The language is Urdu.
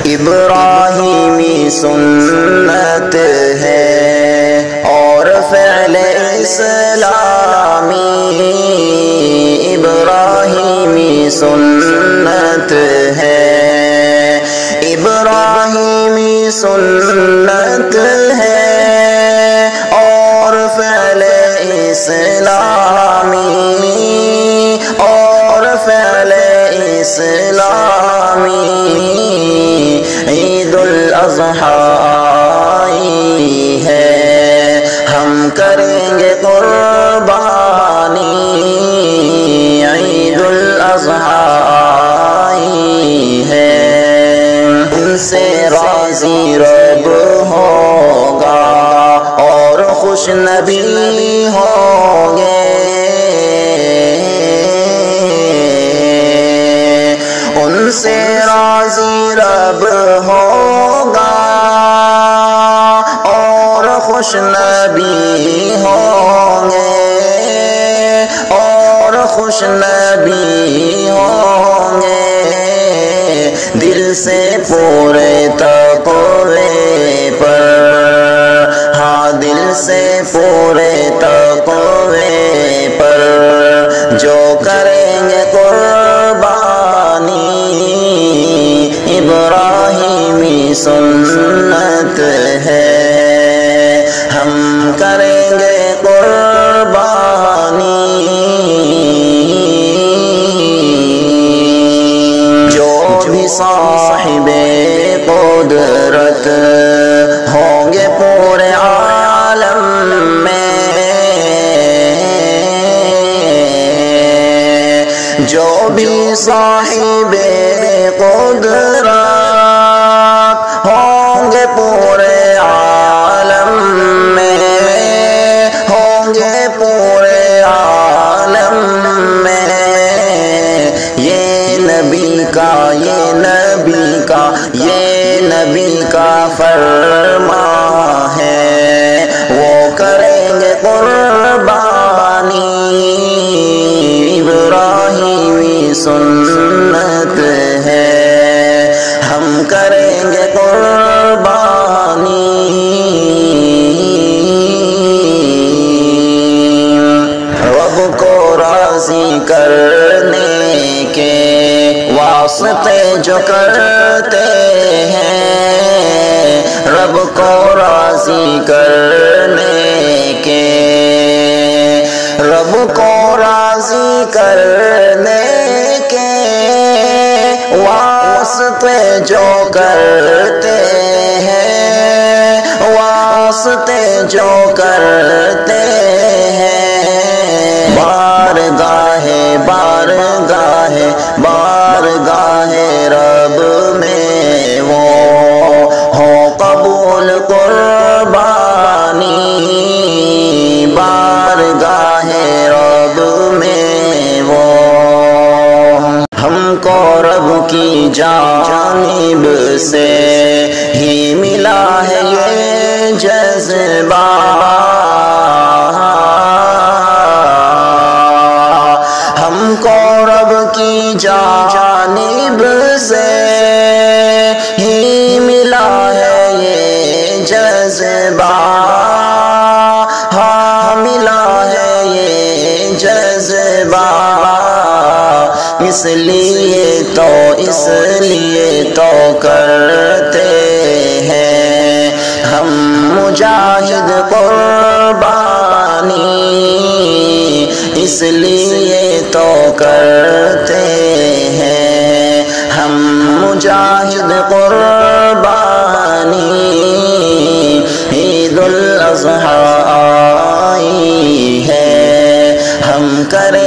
ابراہیمی سنت ہے اور فعل اسلامی، ابراہیمی سنت ہے، ابراہیمی سنت ہے اور فعل اسلامی، اور فعل اسلامی، عید الاضحی ہے، ہم کریں گے قربانی، عید الاضحی ہے، ان سے راضی رب ہوگا اور خوش نبی ہوں گے، ان سے راضی رب ہوگا اور خوش نبی ہوں گے، اور خوش نبی ہوں گے، دل سے پورے تقوی پر، ہاں دل سے پورے تقوی پر، جو کریں گے قربانی، ابراہیمی سنت ہے، ہم کریں گے قربانی، جو بھی صاحب قدرت ہوں گے پورے عالم میں، جو بھی صاحب قدرت ہوں گے پورے عالم میں، ہوں گے پورے عالم میں، یہ نبی کا، یہ نبی کا، یہ نبی کا فرمان ہے، وہ کریں گے قربانی، ابراہیمی سنت ہے، ہم کریں گے قربانی، رب کو راضی کرنے کے واسطے جو کرتے ہیں، رب کو راضی کرنے کے، رب کو راضی کرنے کے واسطے جو کرتے ہیں، واسطے جو کرتے ہیں، بارگاہ بارگاہ بارگاہ رب میں وہ ہو قبول قربانی، بارگاہ رب میں وہ، ہم کو رب کی جانب سے ہی ملا ہے یہ جذبہ، ہم کو رب کی جانب سے ہی ملا ہے یہ جذبہ، ہاں ملا ہے یہ جذبہ، اس لیے تو کرتے ہیں ہم مجاہد قربانی، اس لیے تو کرتے ہیں ہم مجاہد قربانی، عید الاضحی ہے، ہم کریں